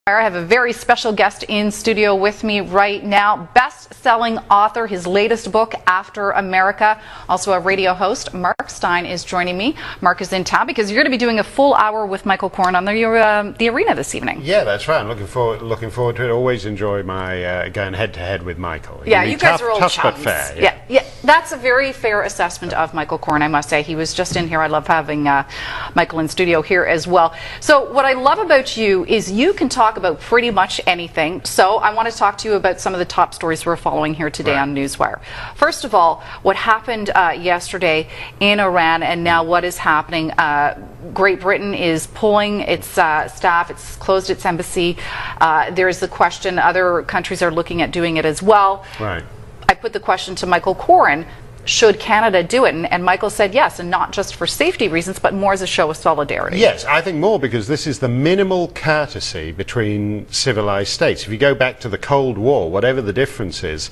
I have a very special guest in studio with me right now. Best-selling author, his latest book, After America. Also a radio host, Mark Steyn, is joining me. Mark is in town because you're going to be doing a full hour with Michael Corn on the arena this evening. Yeah, that's right. I'm looking forward to it. Always enjoy my going head-to-head with Michael. Yeah, you guys are old tough chums. But fair. Yeah, that's a very fair assessment of Michael Corn, I must say. He was just in here. I love having Michael in studio here as well. So what I love about you is you can talk about pretty much anything. So I want to talk to you about some of the top stories we're following here today on Newswire. First of all, what happened yesterday in Iran and now what is happening. Great Britain is pulling its staff. It's closed its embassy. There's the question, other countries are looking at doing it as well. Right. I put the question to Michael Corn, should Canada do it? And Michael said yes, and not just for safety reasons, but more as a show of solidarity. Yes, I think more because this is the minimal courtesy between civilized states. If you go back to the Cold War, whatever the difference is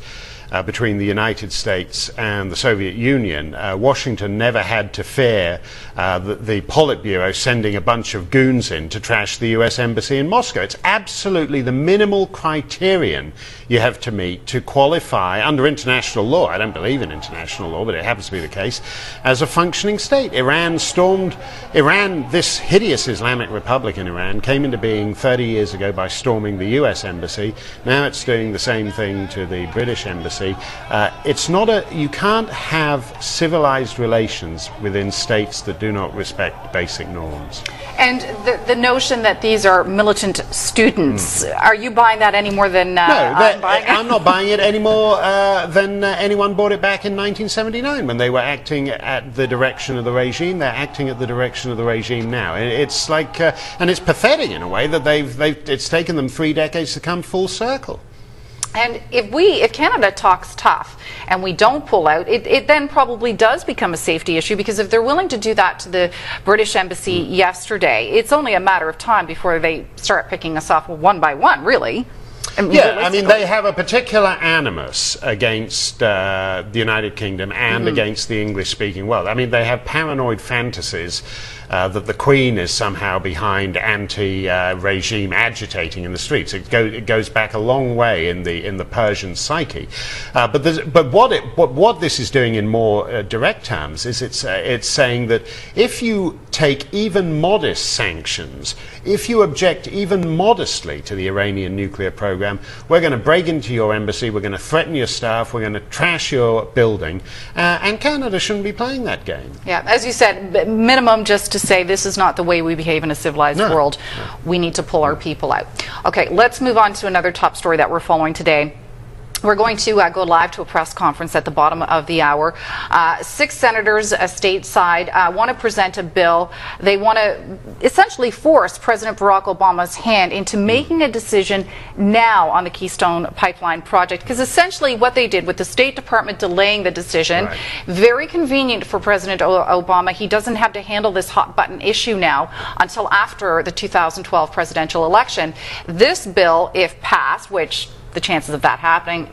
between the United States and the Soviet Union, Washington never had to fear the Politburo sending a bunch of goons in to trash the US Embassy in Moscow. It's absolutely the minimal criterion you have to meet to qualify under international law. I don't believe in international law, but it happens to be the case, as a functioning state. Iran, this hideous Islamic Republic in Iran, came into being 30 years ago by storming the US Embassy. Now it's doing the same thing to the British Embassy. You can't have civilized relations within states that do not respect basic norms. And the notion that these are militant students, are you buying that any more than I'm buying it? I'm not buying it any more than anyone bought it back in 1979 when they were acting at the direction of the regime. They're acting at the direction of the regime now. It's like, and it's pathetic in a way that it's taken them 3 decades to come full circle. And if Canada talks tough and we don't pull out, it then probably does become a safety issue, because if they're willing to do that to the British Embassy yesterday, it's only a matter of time before they start picking us off one by one, really. Yeah, I mean, they have a particular animus against the United Kingdom and against the English-speaking world. I mean, they have paranoid fantasies that the Queen is somehow behind anti-regime agitating in the streets. It goes back a long way in the Persian psyche. But what this is doing in more direct terms is it's saying that if you take even modest sanctions, if you object even modestly to the Iranian nuclear program, we're going to break into your embassy, we're going to threaten your staff, we're going to trash your building, and Canada shouldn't be playing that game. Yeah, as you said, minimum just to say this is not the way we behave in a civilized world. No. We need to pull our people out. Okay, let's move on to another top story that we're following today. We're going to go live to a press conference at the bottom of the hour. 6 senators stateside want to present a bill. They want to essentially force President Barack Obama's hand into making a decision now on the Keystone Pipeline project, because essentially what they did with the State Department delaying the decision, very convenient for President Obama. He doesn't have to handle this hot button issue now until after the 2012 presidential election. This bill, if passed, which the chances of that happening,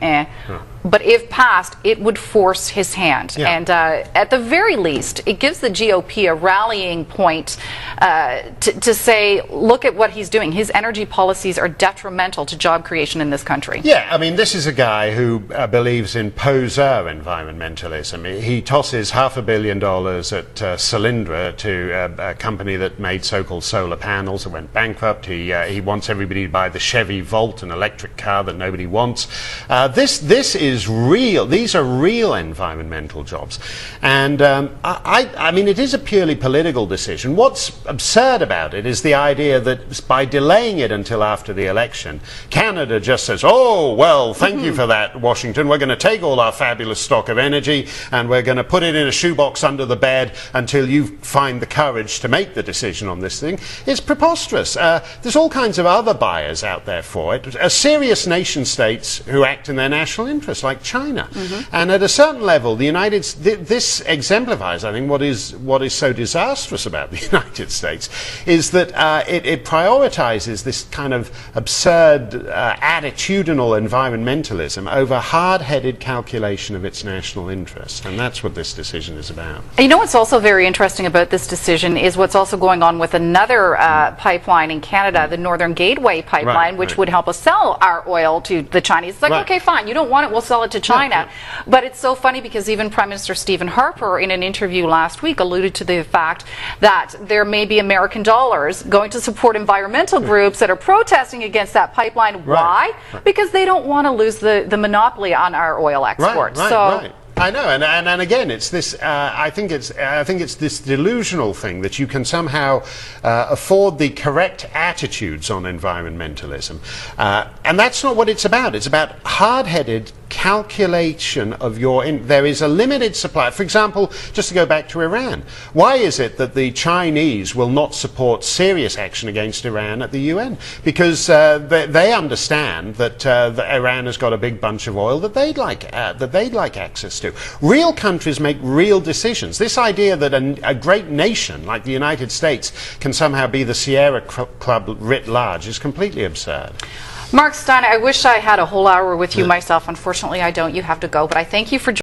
but if passed, it would force his hand. Yeah. And at the very least, it gives the GOP a rallying point to say, look at what he's doing. His energy policies are detrimental to job creation in this country. Yeah, I mean, this is a guy who believes in poser environmentalism. He tosses $500 million at Solyndra, to a company that made so-called solar panels that went bankrupt. He wants everybody to buy the Chevy Volt, an electric car that nobody wants. This is real. These are real environmental jobs. And I mean, it is a purely political decision. What's absurd about it is the idea that by delaying it until after the election, Canada just says, oh, well, thank you for that, Washington. We're going to take all our fabulous stock of energy and we're going to put it in a shoebox under the bed until you find the courage to make the decision on this thing. It's preposterous. There's all kinds of other buyers out there for it. Serious nation states who act in their national interest. markets like China. And at a certain level, this exemplifies, I think, what is so disastrous about the United States is that it prioritizes this kind of absurd attitudinal environmentalism over hard-headed calculation of its national interests. And that's what this decision is about. You know what's also very interesting about this decision is what's also going on with another pipeline in Canada, the Northern Gateway pipeline, which would help us sell our oil to the Chinese. It's like, okay, fine, you don't want it, we'll sell it to China. But it's so funny because even Prime Minister Stephen Harper, in an interview last week, alluded to the fact that there may be American dollars going to support environmental groups that are protesting against that pipeline. Why? Because they don't want to lose the monopoly on our oil exports. I know, and again, it's this. I think it's this delusional thing that you can somehow afford the correct attitudes on environmentalism, and that's not what it's about. It's about hard-headed calculation of your. There is a limited supply. For example, just to go back to Iran, why is it that the Chinese will not support serious action against Iran at the UN? Because they understand that Iran has got a big bunch of oil that they'd like access to. Real countries make real decisions. This idea that a great nation like the United States can somehow be the Sierra Club writ large is completely absurd. Mark Steyn, I wish I had a whole hour with you myself. Unfortunately, I don't. You have to go. But I thank you for joining.